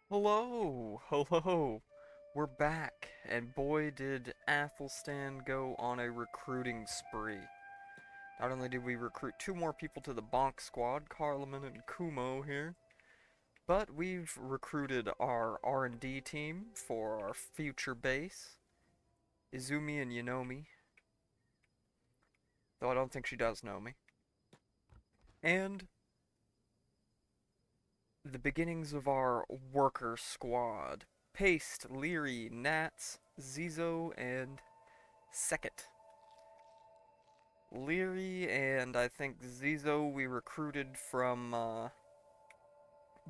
Hello, hello. We're back, and boy did Athelstan go on a recruiting spree. Not only did we recruit two more people to the Bonk squad, Carloman and Kumo here, but we've recruited our R&D team for our future base, Izumi and Yonomi, though I don't think she does know me. And the beginnings of our worker squad, Paste, Leary, Nats, Zizo, and Sekit. Leary and I think Zizo we recruited from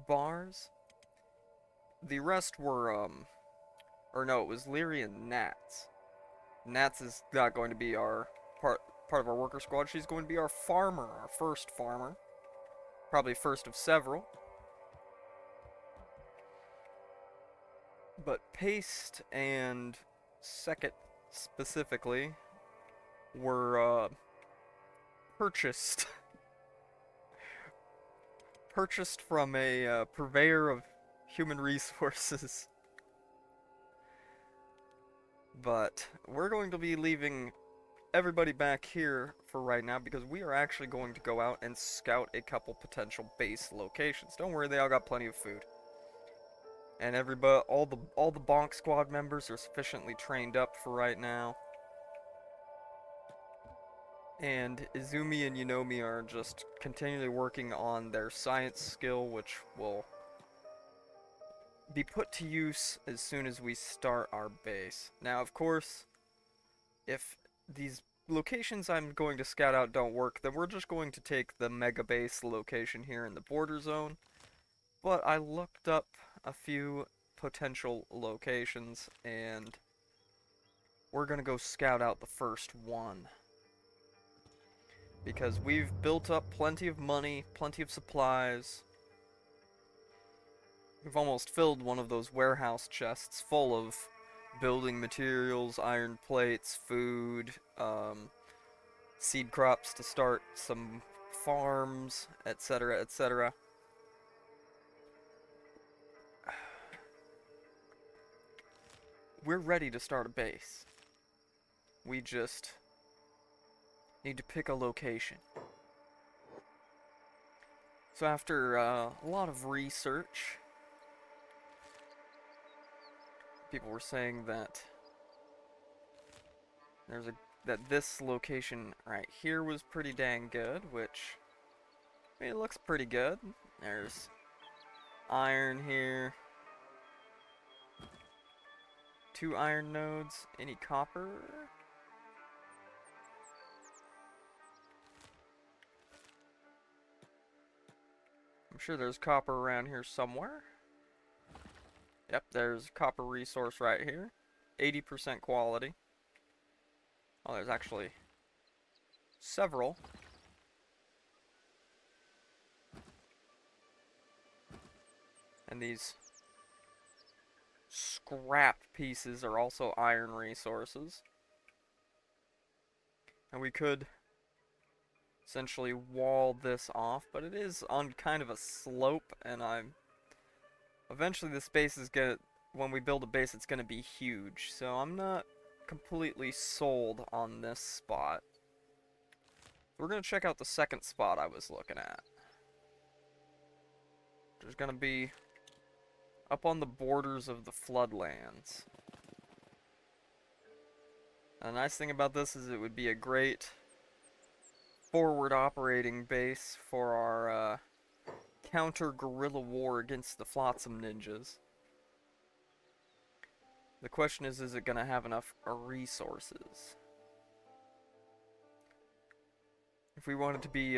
bars. The rest were or no, it was Leary and Nats. Nats is not going to be our part of our worker squad. She's going to be our farmer, our first farmer, probably first of several. But Paste and Sekit specifically were purchased purchased from a purveyor of human resources. But we're going to be leaving everybody back here for right now because we are actually going to go out and scout a couple potential base locations. Don't worry, they all got plenty of food. And everybody, all the Bonk squad members are sufficiently trained up for right now. And Izumi and Yonomi are just continually working on their science skill, which will be put to use as soon as we start our base. Now, of course, if these locations I'm going to scout out don't work, then we're just going to take the mega base location here in the border zone. But I looked up a few potential locations, and we're going to go scout out the first one. Because we've built up plenty of money, plenty of supplies. We've almost filled one of those warehouse chests full of building materials, iron plates, food, seed crops to start some farms, etc., etc. We're ready to start a base. We just need to pick a location. So after a lot of research, people were saying that this location right here was pretty dang good, which I mean, it looks pretty good. There's iron here. 2 iron nodes. Any copper? I'm sure there's copper around here somewhere. Yep, there's copper resource right here. 80% quality. Oh, there's actually several. And these scrap pieces are also iron resources. And we could essentially wall this off, but it is on kind of a slope, and eventually this base is gonna, when we build a base, it's gonna be huge, so I'm not completely sold on this spot. We're gonna check out the second spot I was looking at. There's gonna be up on the borders of the floodlands. And the nice thing about this is it would be a great forward operating base for our counter guerrilla war against the Flotsam ninjas. The question is it going to have enough resources? If we wanted to be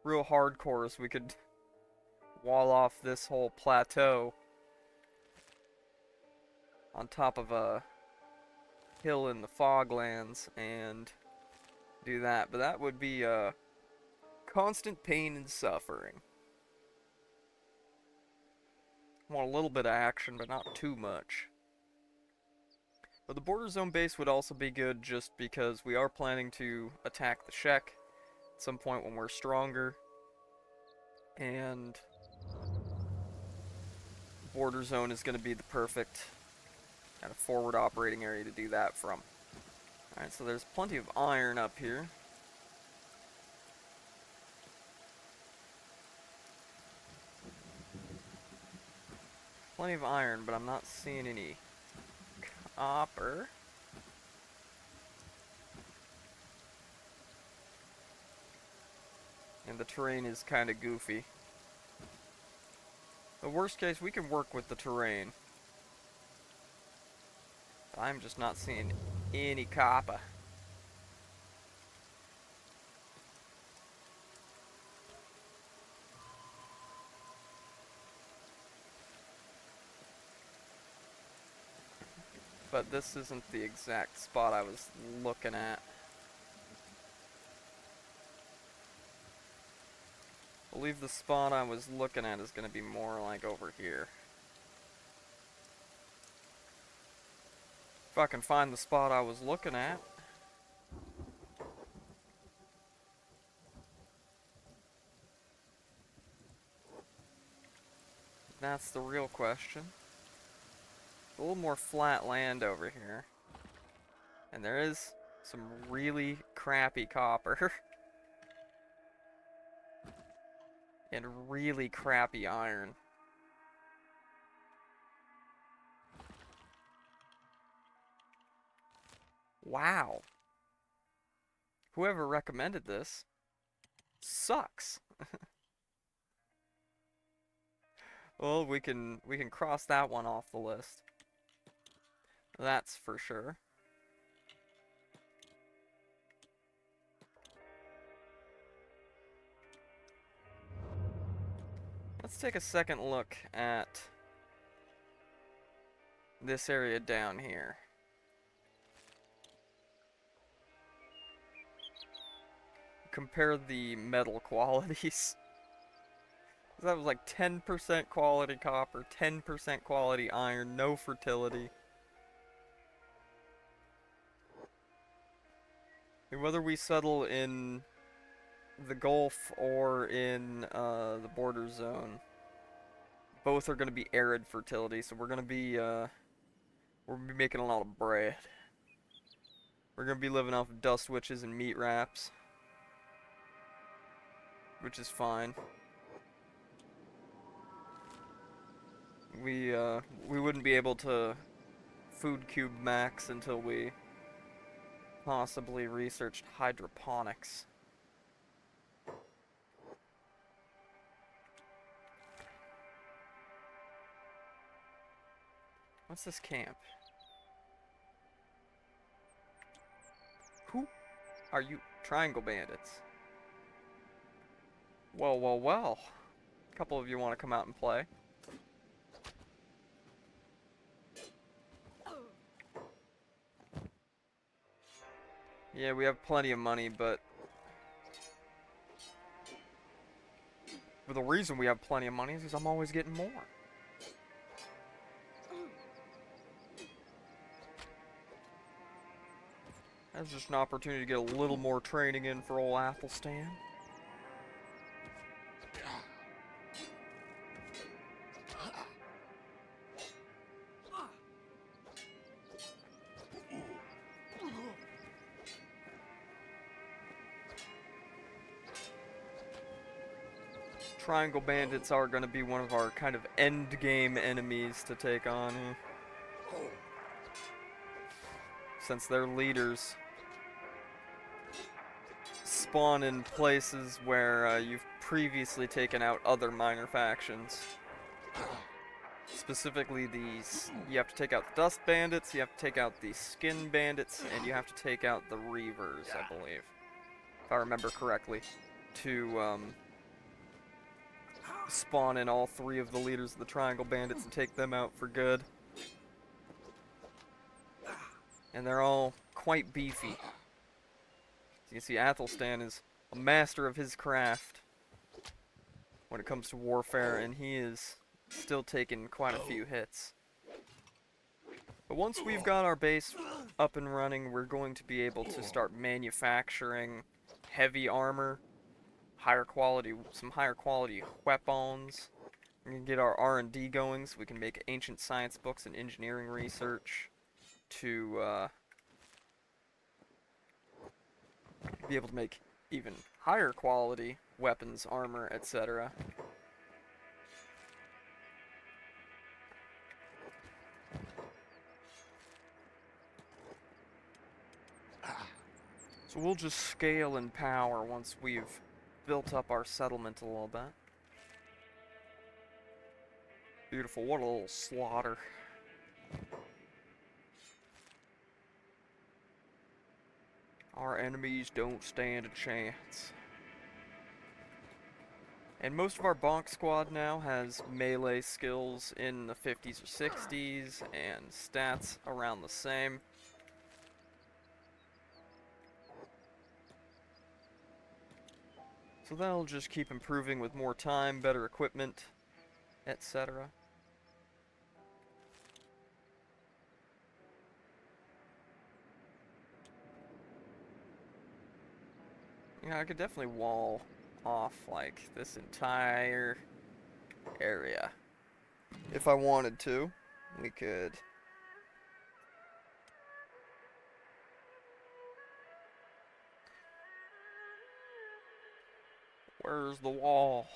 real hardcores, we could wall off this whole plateau on top of a hill in the Foglands and do that, but that would be constant pain and suffering. Want a little bit of action, but not too much. But the border zone base would also be good just because we are planning to attack the Shek at some point when we're stronger. And border zone is going to be the perfect kind of forward operating area to do that from. Alright, so there's plenty of iron up here. Plenty of iron, but I'm not seeing any copper. And the terrain is kind of goofy. The worst case, we can work with the terrain. I'm just not seeing any copper. But this isn't the exact spot I was looking at. I believe the spot I was looking at is going to be more like over here. If I can find the spot I was looking at. That's the real question. A little more flat land over here. And there is some really crappy copper. And really crappy iron. Wow. Whoever recommended this sucks. Well, we can cross that one off the list. That's for sure. Let's take a second look at this area down here. Compare the metal qualities. That was like 10% quality copper, 10% quality iron, no fertility. And whether we settle in the Gulf or in the border zone, both are going to be arid fertility, so we're going to be making a lot of bread. We're going to be living off of dust witches and meat wraps, which is fine. We wouldn't be able to food cube max until we possibly researched hydroponics. What's this camp? Who are you? Triangle bandits. Well, well, well. A couple of you want to come out and play. Yeah, we have plenty of money, but the reason we have plenty of money is because I'm always getting more. That's just an opportunity to get a little more training in for old Athelstan. Triangle bandits are going to be one of our kind of end game enemies to take on here. Since their leaders spawn in places where you've previously taken out other minor factions. Specifically these, you have to take out the dust bandits, you have to take out the skin bandits, and you have to take out the reavers, I believe. If I remember correctly. To spawn in all three of the leaders of the Triangle Bandits and take them out for good. And they're all quite beefy. So you see, Athelstan is a master of his craft when it comes to warfare, and he is still taking quite a few hits. But once we've got our base up and running, we're going to be able to start manufacturing heavy armor, some higher quality weapons, We can get our R&D going so we can make ancient science books and engineering research to be able to make even higher quality weapons, armor, etc. So we'll just scale in power once we've built up our settlement a little bit. Beautiful, what a little slaughter. Our enemies don't stand a chance. And most of our bonk squad now has melee skills in the 50s or 60s, and stats around the same. So that'll just keep improving with more time, better equipment, etc. Yeah, I could definitely wall off, like, this entire area. If I wanted to, we could. Where's the wall?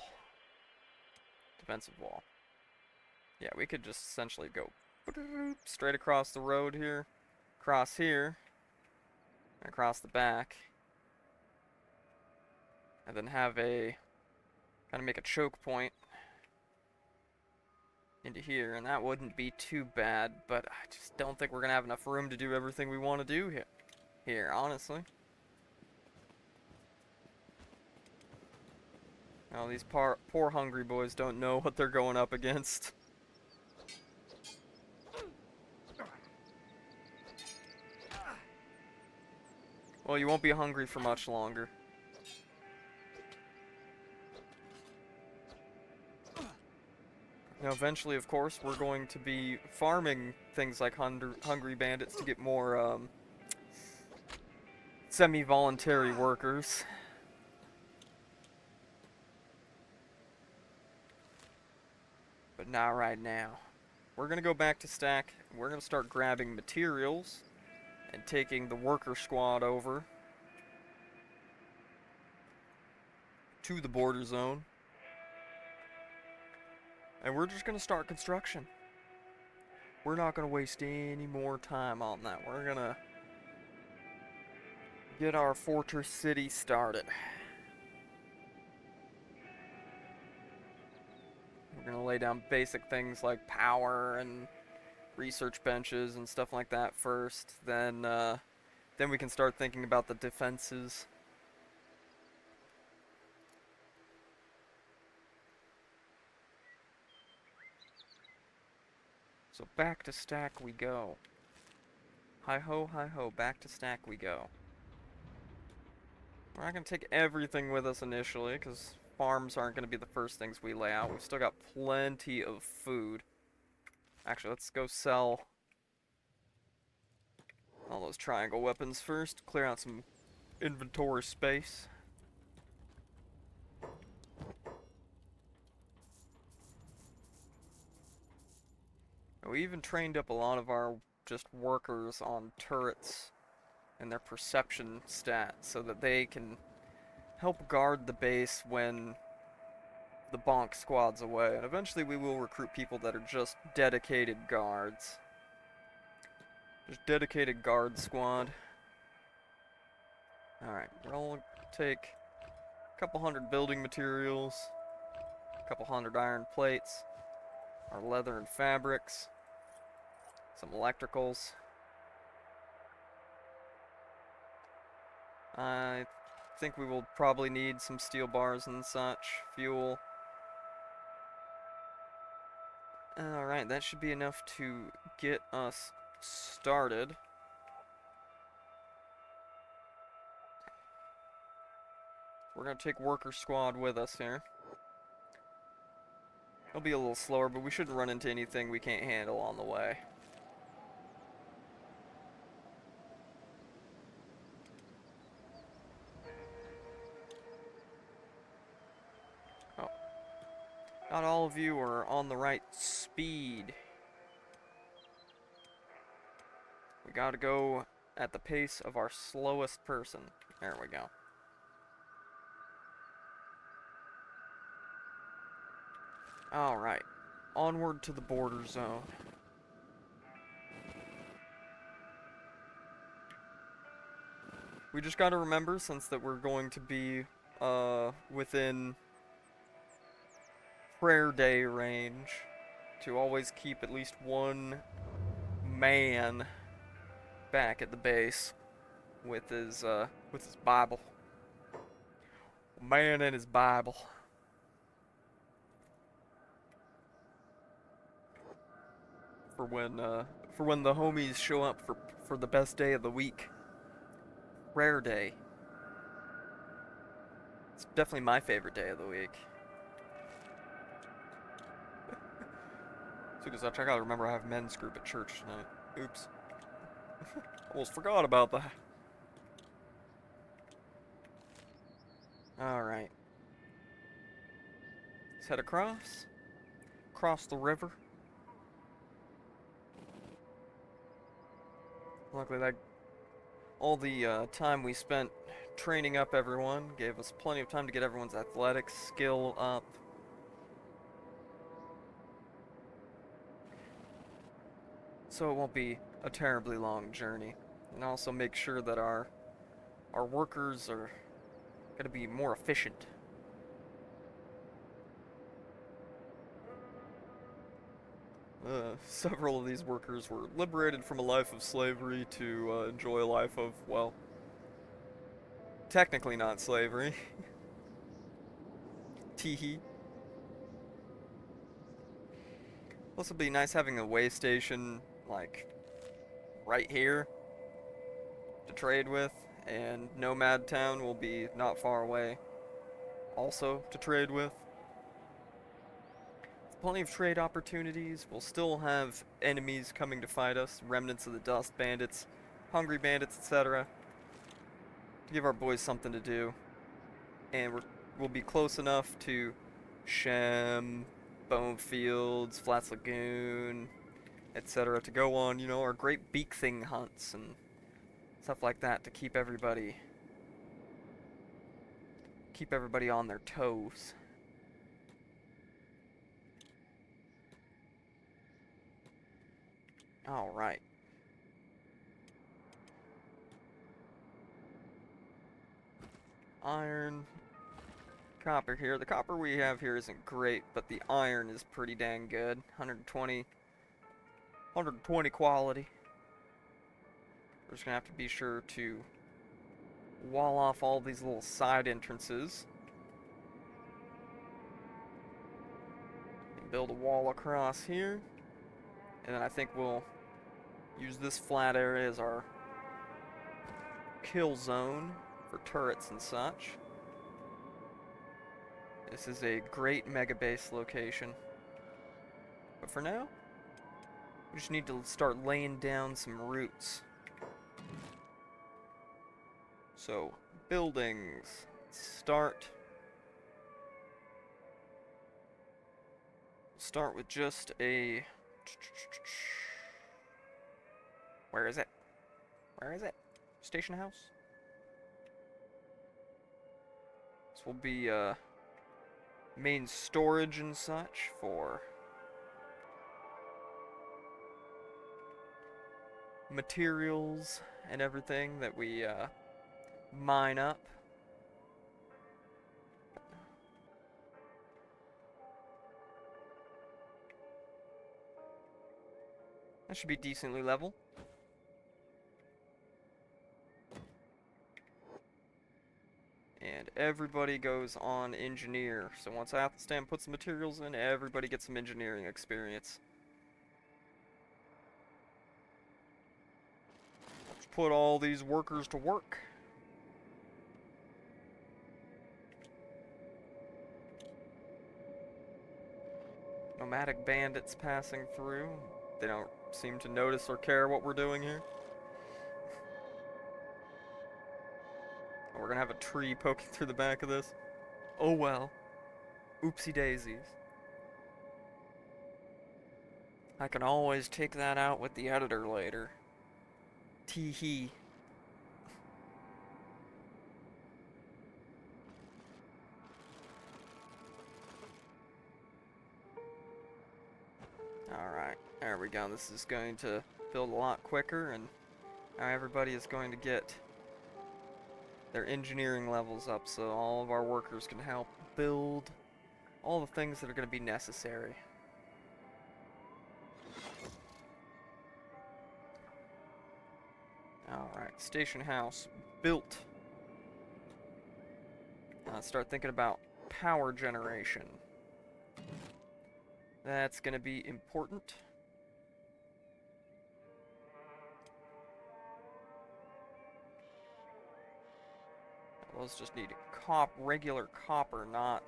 Defensive wall. Yeah, we could just essentially go straight across the road here, across here, and across the back, and then have a kind of make a choke point into here, and that wouldn't be too bad, but I just don't think we're gonna have enough room to do everything we want to do here, honestly. Oh, these poor hungry boys don't know what they're going up against. Well, you won't be hungry for much longer. Now, eventually, of course, we're going to be farming things like hungry bandits to get more semi-voluntary workers. But not right now. We're going to go back to stack. We're going to start grabbing materials and taking the worker squad over to the border zone. And we're just going to start construction. We're not going to waste any more time on that. We're going to get our fortress city started. We're going to lay down basic things like power and research benches and stuff like that first. Then we can start thinking about the defenses. So back to stack we go. Hi-ho, hi-ho, back to stack we go. We're not going to take everything with us initially, because farms aren't going to be the first things we lay out. We've still got plenty of food. Actually, let's go sell all those triangle weapons first. Clear out some inventory space. We even trained up a lot of our just workers on turrets and their perception stats so that they can help guard the base when the bonk squad's away. And eventually we will recruit people that are just dedicated guards. Just dedicated guard squad. Alright, we'll take a couple hundred building materials, a couple hundred iron plates, our leather and fabrics, some electricals. I think we will probably need some steel bars and such, fuel. Alright, that should be enough to get us started. We're going to take worker squad with us here. It'll be a little slower, but we shouldn't run into anything we can't handle on the way. Oh. Not all of you are on the right speed. We gotta go at the pace of our slowest person. There we go. Alright. Onward to the border zone. We just gotta remember, since that we're going to be, within prayer day range, to always keep at least one man back at the base with his Bible. Man and his Bible. For when the homies show up for the best day of the week. Prayer day. It's definitely my favorite day of the week. So, because I gotta remember I have men's group at church tonight. Oops. Almost forgot about that. Alright. Let's head across. Cross the river. Luckily, all the time we spent training up everyone gave us plenty of time to get everyone's athletics skill up. So it won't be a terribly long journey. And also make sure that our workers are going to be more efficient. Several of these workers were liberated from a life of slavery to enjoy a life of, well, technically not slavery. Teehee. Plus, it'd be nice having a way station, like, right here to trade with, and Nomad Town will be not far away also to trade with. Plenty of trade opportunities. We'll still have enemies coming to fight us, remnants of the dust bandits, hungry bandits, etc. To give our boys something to do. And we'll be close enough to Shem, Bonefields, Flats Lagoon, etc. to go on, our great beak thing hunts and stuff like that to keep everybody on their toes. Alright. Iron. Copper here. The copper we have here isn't great, but the iron is pretty dang good. 120 quality. We're just gonna have to be sure to wall off all these little side entrances. Build a wall across here. And then I think we'll use this flat area as our kill zone for turrets and such. This is a great mega base location. But for now, we just need to start laying down some roots. So, buildings. Start with just a... Where is it? Where is it? Station house? This will be main storage and such for materials and everything that we mine up. That should be decently level. And everybody goes on engineer. So once Athelstan puts the materials in, everybody gets some engineering experience. Let's put all these workers to work. Nomadic bandits passing through. They don't seem to notice or care what we're doing here. We're gonna have a tree poking through the back of this. Oh well. Oopsie daisies. I can always take that out with the editor later. Tee hee. Alright, there we go. This is going to build a lot quicker, and now everybody is going to get their engineering levels up so all of our workers can help build all the things that are going to be necessary. Alright, station house built. Now let's start thinking about power generation. That's going to be important. Those just need regular copper, not...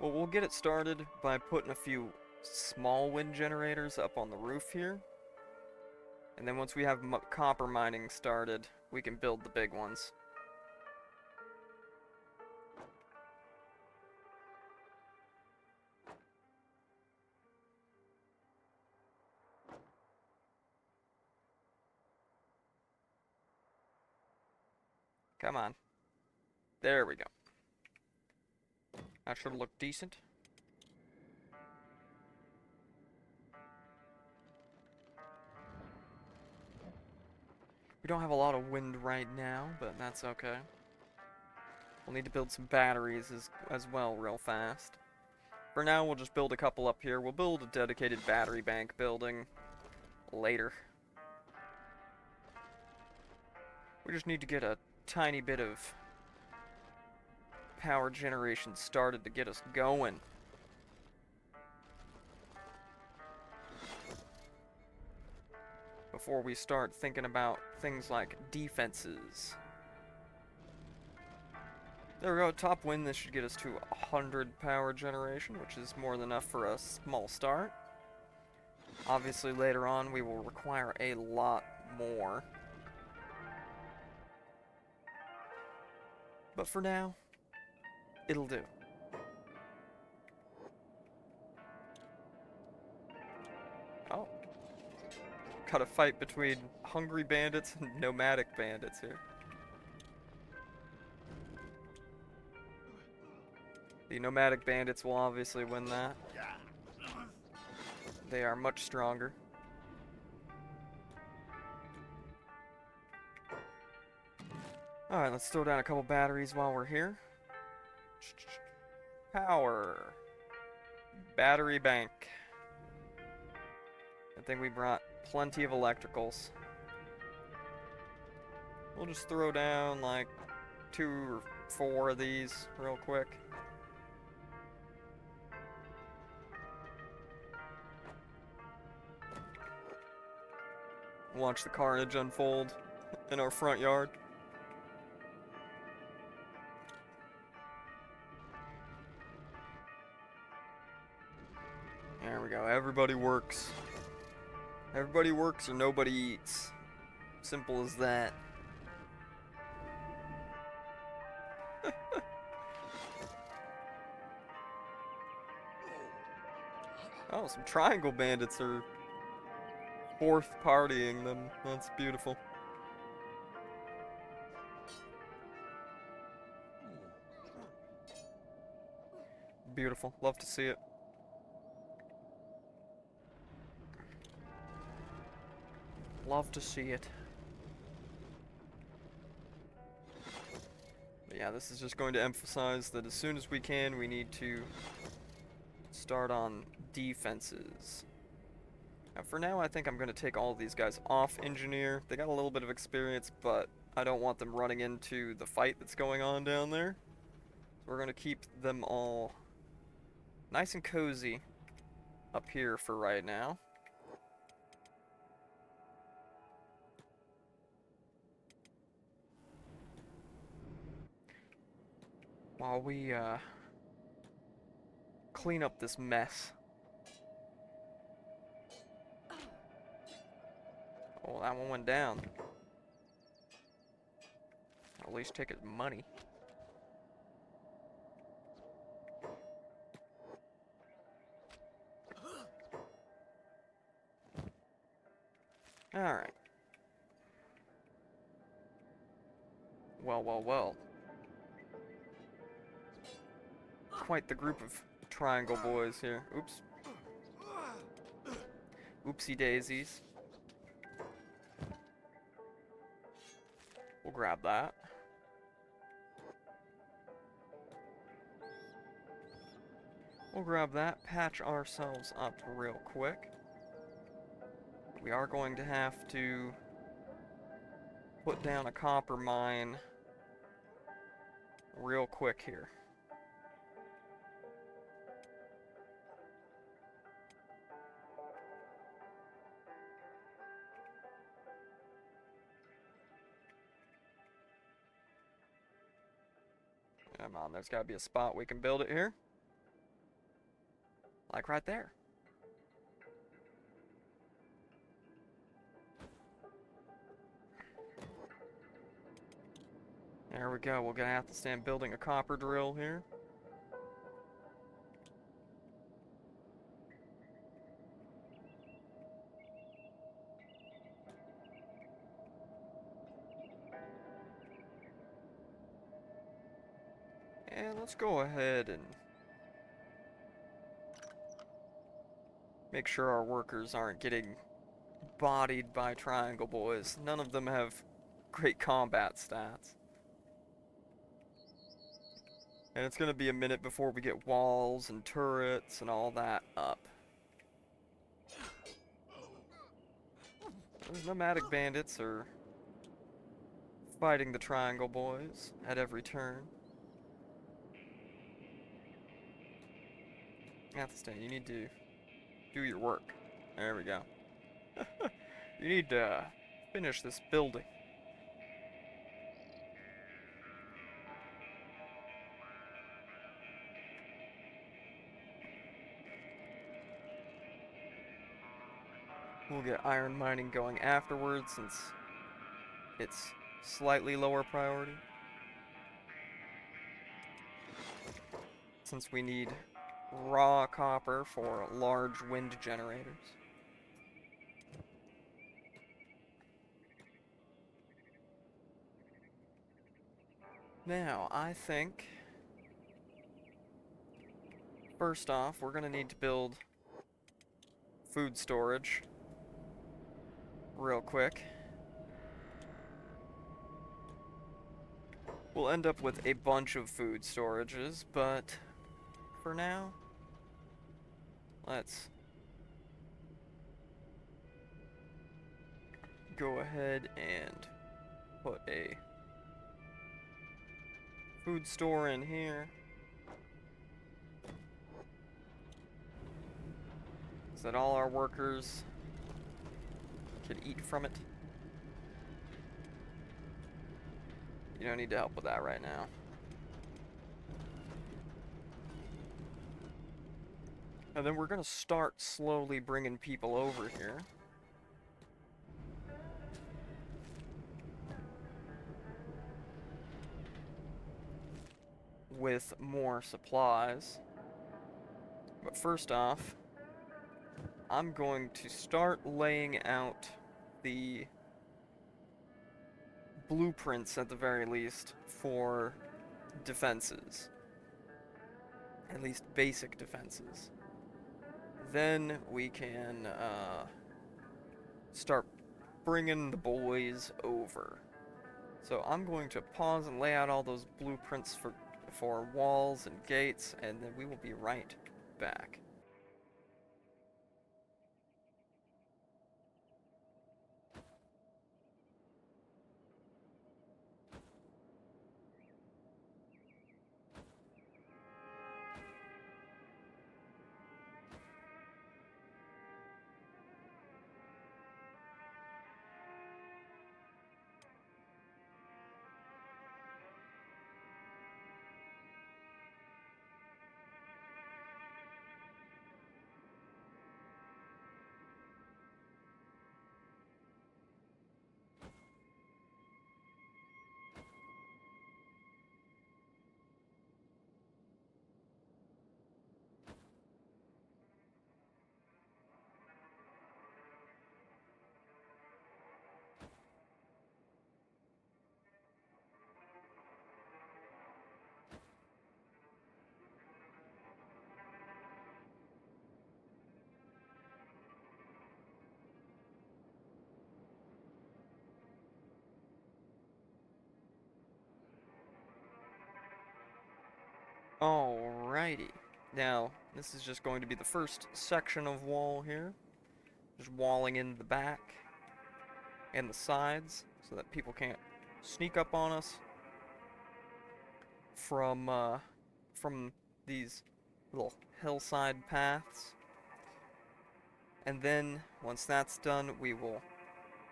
Well, we'll get it started by putting a few small wind generators up on the roof here. And then once we have copper mining started, we can build the big ones. Come on. There we go. That should look decent. We don't have a lot of wind right now, but that's okay. We'll need to build some batteries as well real fast. For now, we'll just build a couple up here. We'll build a dedicated battery bank building later. We just need to get a tiny bit of power generation started to get us going. Before we start thinking about things like defenses. There we go, top wind. This should get us to 100 power generation, which is more than enough for a small start. Obviously later on we will require a lot more. But for now, it'll do. Oh. Got a fight between hungry bandits and nomadic bandits here. The nomadic bandits will obviously win that. They are much stronger. Alright, let's throw down a couple batteries while we're here. Power. Battery bank. I think we brought plenty of electricals. We'll just throw down like 2 or 4 of these real quick. Watch the carnage unfold in our front yard. There we go. Everybody works. Everybody works or nobody eats. Simple as that. Oh, some triangle bandits are fourth partying them. That's beautiful. Beautiful. Love to see it. Love to see it. But yeah, this is just going to emphasize that as soon as we can, we need to start on defenses. Now for now, I think I'm going to take all of these guys off engineer. They got a little bit of experience, but I don't want them running into the fight that's going on down there. So we're going to keep them all nice and cozy up here for right now. While we clean up this mess. Oh, that one went down. At least take his money. Alright. Well, well, well. Quite the group of triangle boys here. Oops. Oopsie daisies. We'll grab that. We'll grab that, patch ourselves up real quick. We are going to have to put down a copper mine real quick here. Come on, there's got to be a spot we can build it here. Like right there. There we go. We're going to have to stand building a copper drill here. And let's go ahead and make sure our workers aren't getting bodied by triangle boys. None of them have great combat stats. And it's going to be a minute before we get walls and turrets and all that up. Those nomadic bandits are fighting the triangle boys at every turn. Athelstan, you need to do your work. There we go. You need to finish this building. We'll get iron mining going afterwards since it's slightly lower priority. Since we need raw copper for large wind generators. Now, I think first off, we're gonna need to build food storage real quick. We'll end up with a bunch of food storages, but for now, let's go ahead and put a food store in here so that all our workers can eat from it. You don't need to help with that right now. And then we're gonna start slowly bringing people over here. With more supplies. But first off, I'm going to start laying out the blueprints, at the very least, for defenses. At least basic defenses. Then we can start bringing the boys over. So I'm going to pause and lay out all those blueprints for walls and gates, and then we will be right back. Alrighty. Now, this is just going to be the first section of wall here. Just walling in the back and the sides so that people can't sneak up on us from these little hillside paths. And then, once that's done, we will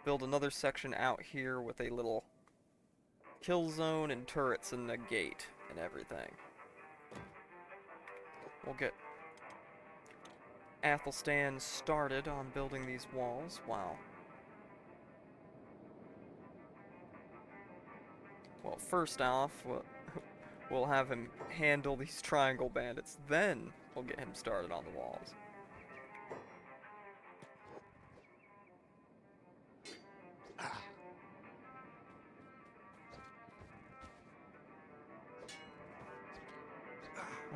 build another section out here with a little kill zone and turrets and a gate and everything. We'll get Athelstan started on building these walls. Wow. Well, first off, we'll have him handle these triangle bandits. Then we'll get him started on the walls.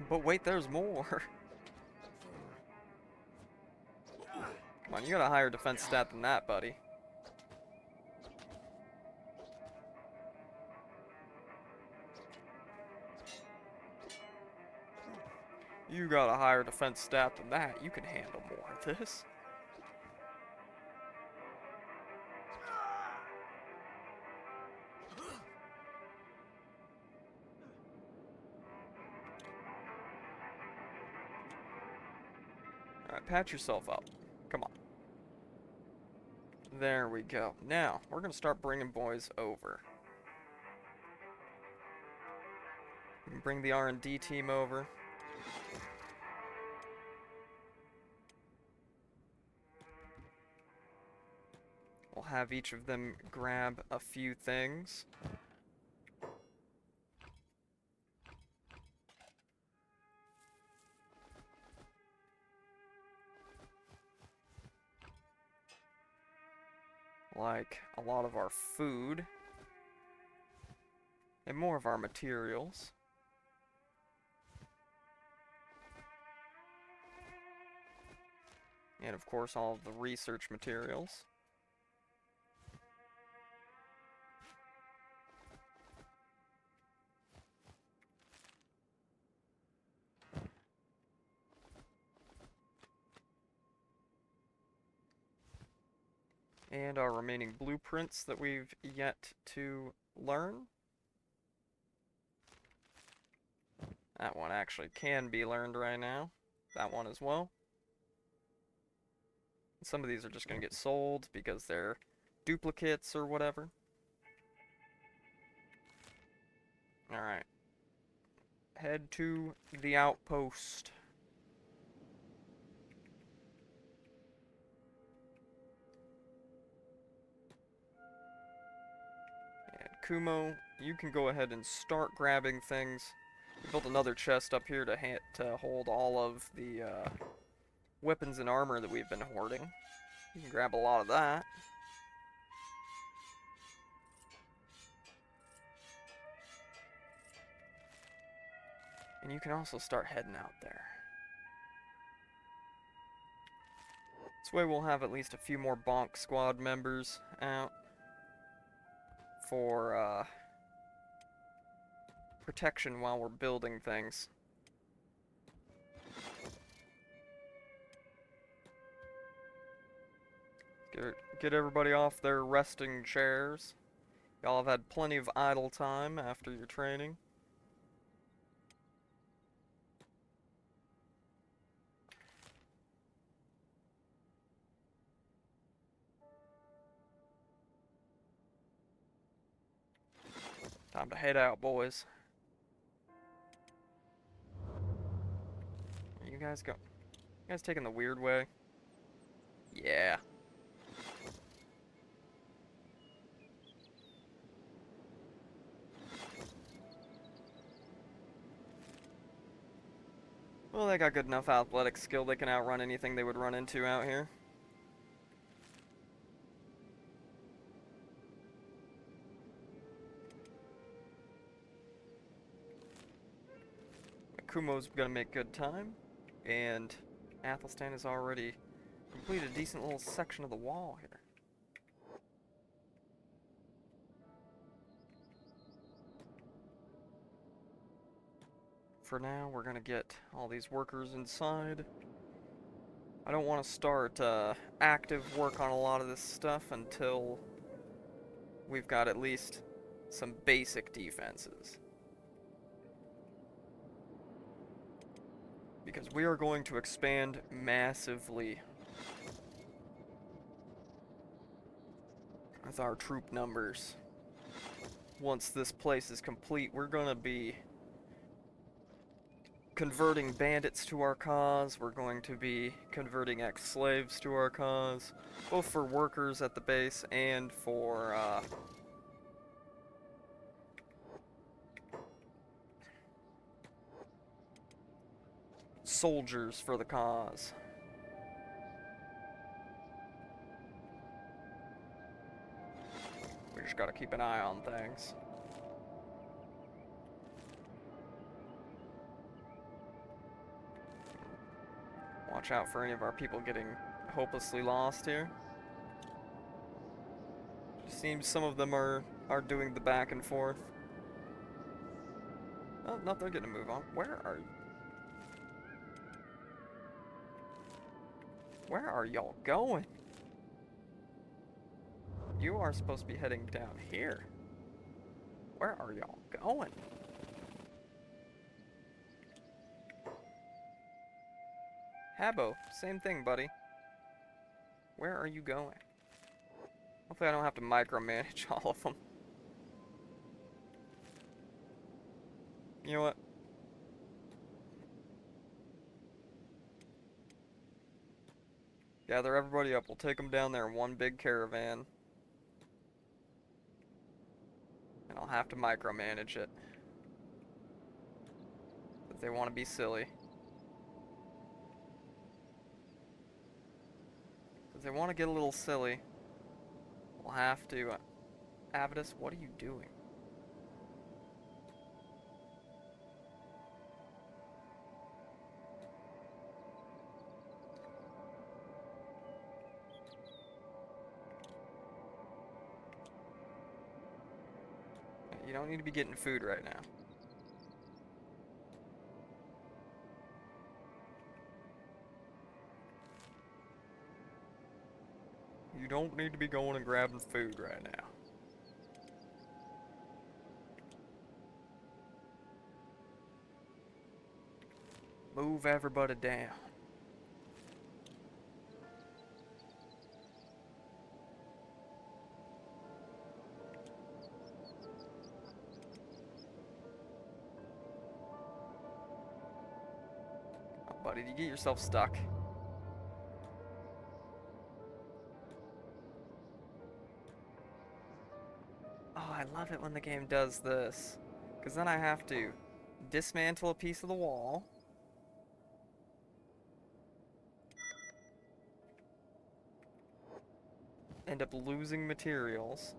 But wait, there's more. Come on, you got a higher defense stat than that, buddy. You got a higher defense stat than that. You can handle more of this. Alright, patch yourself up. Come on. There we go. Now, we're going to start bringing boys over. We can bring the R&D team over. We'll have each of them grab a few things. Like a lot of our food. And more of our materials. And of course all of the research materials. And our remaining blueprints that we've yet to learn. That one actually can be learned right now. That one as well. Some of these are just going to get sold because they're duplicates or whatever. Alright. Head to the outpost. And Kumo, you can go ahead and start grabbing things. We built another chest up here to hold all of the weapons and armor that we've been hoarding. You can grab a lot of that. And you can also start heading out there. This way we'll have at least a few more Bonk Squad members out for protection while we're building things. Get everybody off their resting chairs. Y'all have had plenty of idle time after your training. Time to head out, boys. Where you guys go? You guys taking the weird way? Yeah. Well, they got good enough athletic skill they can outrun anything they would run into out here. Kumo's gonna make good time, and Athelstan has already completed a decent little section of the wall here. for now, we're gonna get all these workers inside. I don't want to start active work on a lot of this stuff until we've got at least some basic defenses. Because we are going to expand massively with our troop numbers. Once this place is complete, we're gonna be converting bandits to our cause. We're going to be converting ex-slaves to our cause, both for workers at the base and for soldiers for the cause. We just gotta keep an eye on things. Watch out for any of our people getting hopelessly lost here. It seems some of them are doing the back and forth. Oh, no, they're getting a move on. Where are y'all going? You are supposed to be heading down here. Where are y'all going? Habbo, same thing, buddy. Where are you going? Hopefully I don't have to micromanage all of them. You know what? Gather everybody up. We'll take them down there in one big caravan. And I'll have to micromanage it. But they want to be silly. If they want to get a little silly, we'll have to... Avidus, what are you doing? You don't need to be getting food right now. You don't need to be going and grabbing food right now. Move everybody down. Oh, buddy, you get yourself stuck. Oh, I love it when the game does this. Because then I have to dismantle a piece of the wall. End up losing materials.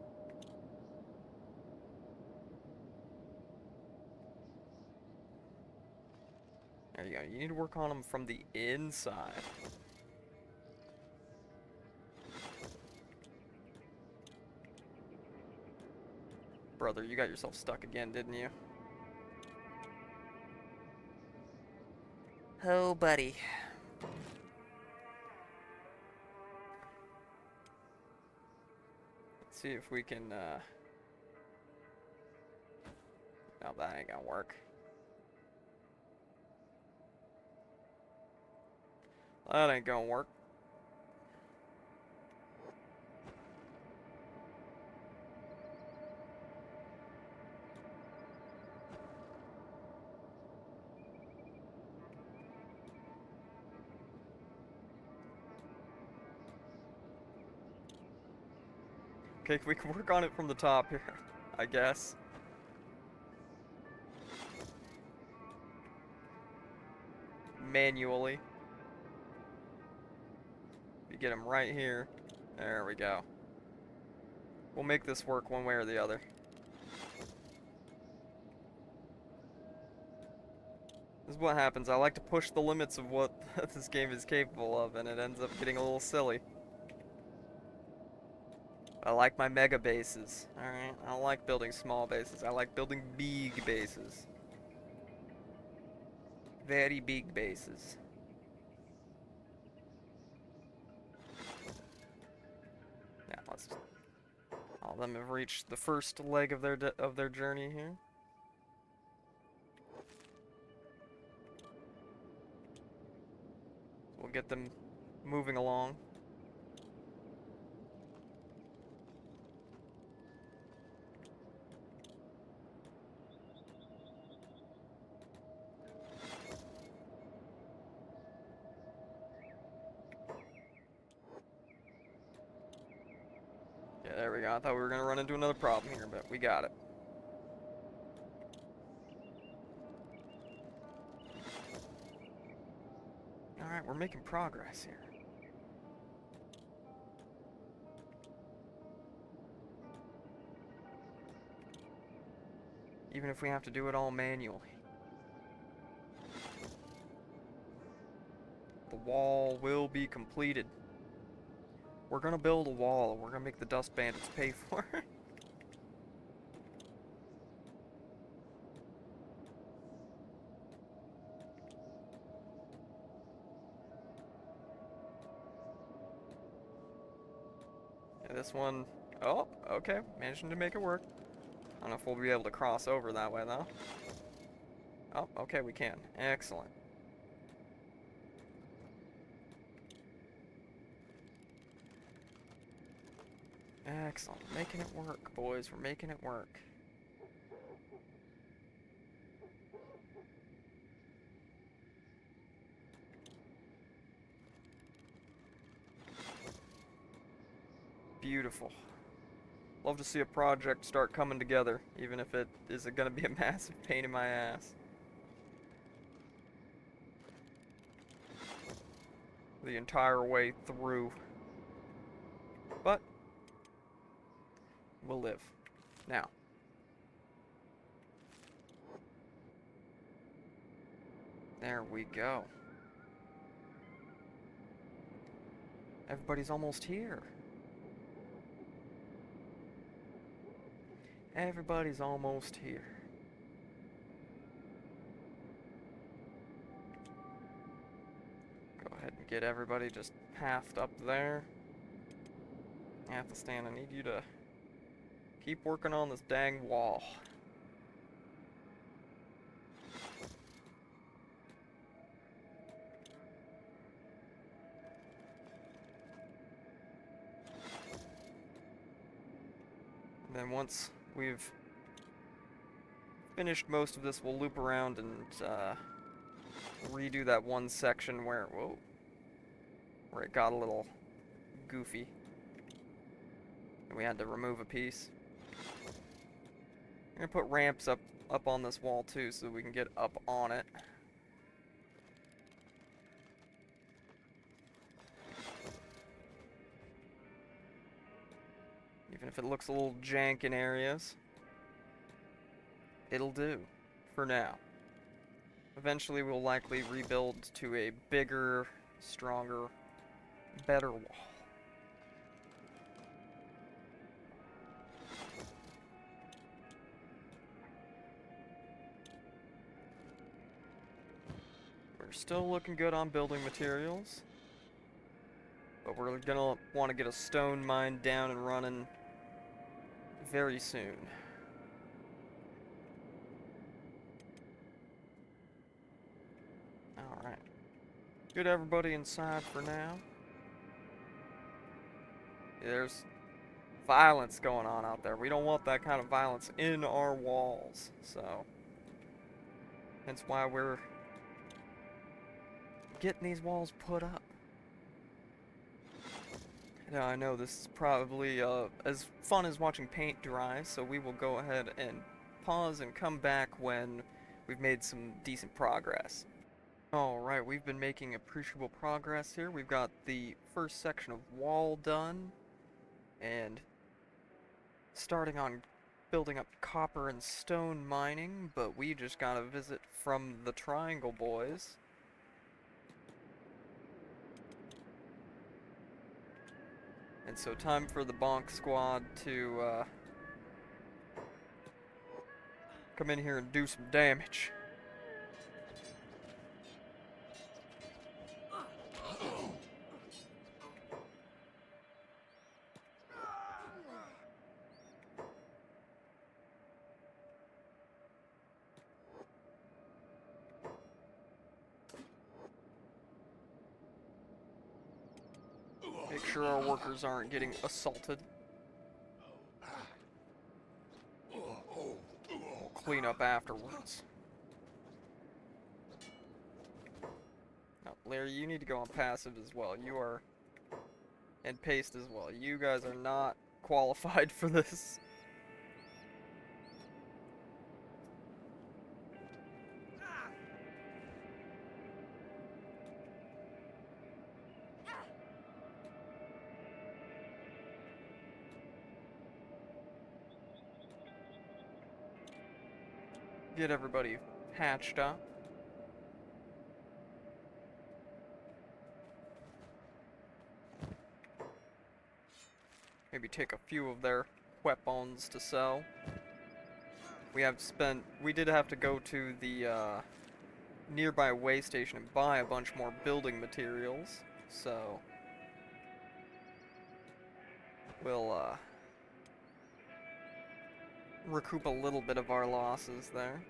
There you go. You need to work on them from the inside. Brother, you got yourself stuck again, didn't you? Oh, buddy. Let's see if we can, no, that ain't gonna work. That ain't gonna work. Okay, we can work on it from the top here, I guess. Manually. You get them right here. There we go. We'll make this work one way or the other. This is what happens. I like to push the limits of what this game is capable of, and it ends up getting a little silly. I like my mega bases, alright? I don't like building small bases. I like building big bases. Very big bases. Now let's. All of them have reached the first leg of their journey here. We'll get them moving along. Yeah, there we go. I thought we were going to run into another problem here, but we got it. Alright, we're making progress here. Even if we have to do it all manually. The wall will be completed. We're gonna build a wall, and we're gonna make the dust bandits pay for it. Yeah, this one, oh, okay, managing to make it work. I don't know if we'll be able to cross over that way, though. Oh, okay, we can. Excellent. Excellent. Making it work, boys. We're making it work. Beautiful. Love to see a project start coming together, even if it isn't going to be a massive pain in my ass. The entire way through. But we'll live. Now. There we go. Everybody's almost here. Everybody's almost here. Go ahead and get everybody just halved up there. Athelstan, I need you to keep working on this dang wall. And then once we've finished most of this, we'll loop around and redo that one section where, where it got a little goofy. And we had to remove a piece. We're gonna put ramps up on this wall too, so we can get up on it. Even if it looks a little jank in areas, it'll do for now. Eventually we'll likely rebuild to a bigger, stronger, better wall. We're still looking good on building materials, but we're gonna want to get a stone mine down and running very soon. Alright. Get everybody inside for now. There's violence going on out there. We don't want that kind of violence in our walls, so hence why we're getting these walls put up. Now, I know this is probably as fun as watching paint dry, so we will go ahead and pause and come back when we've made some decent progress. Alright, we've been making appreciable progress here. We've got the first section of wall done, and starting on building up copper and stone mining, but we just got a visit from the Triangle Boys. And so time for the Bonk Squad to come in here and do some damage. Make sure our workers aren't getting assaulted. We'll clean up afterwards. Now, Larry, you need to go on passive as well. You are... And paste as well. You guys are not qualified for this. Get everybody hatched up. Maybe take a few of their weapons to sell. We did have to go to the nearby way station and buy a bunch more building materials, so we'll recoup a little bit of our losses there.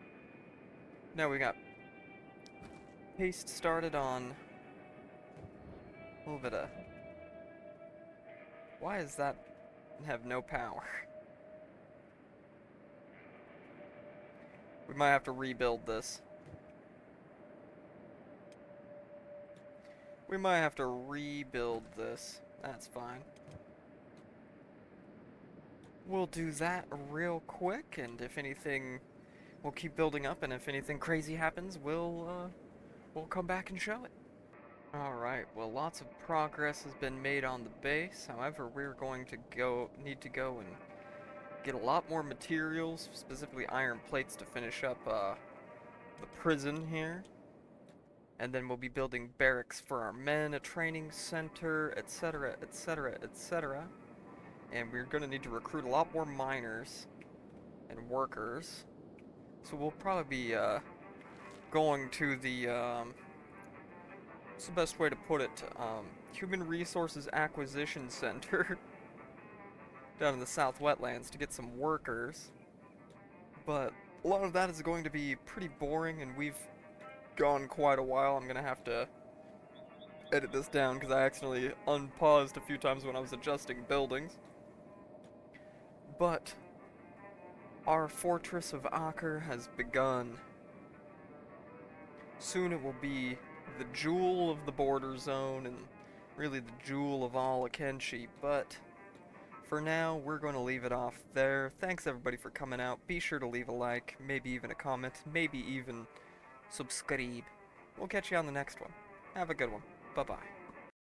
Now we got paste started on a little bit of... Why does that have no power? We might have to rebuild this. We might have to rebuild this. That's fine. We'll do that real quick, and if anything, we'll keep building up, and if anything crazy happens, we'll come back and show it. Alright, well, lots of progress has been made on the base. However, we're going to need to go and get a lot more materials, specifically iron plates, to finish up the prison here. And then we'll be building barracks for our men, a training center, etc., etc., etc. And we're going to need to recruit a lot more miners and workers. So we'll probably be going to the, what's the best way to put it? Human Resources Acquisition Center down in the South Wetlands to get some workers. But a lot of that is going to be pretty boring, and we've gone quite a while. I'm gonna have to edit this down because I accidentally unpaused a few times when I was adjusting buildings. But our Fortress of Aker has begun. Soon it will be the jewel of the border zone and really the jewel of all of Kenshi, but for now we're going to leave it off there. Thanks everybody for coming out. Be sure to leave a like, maybe even a comment, maybe even subscribe. We'll catch you on the next one. Have a good one. Bye-bye.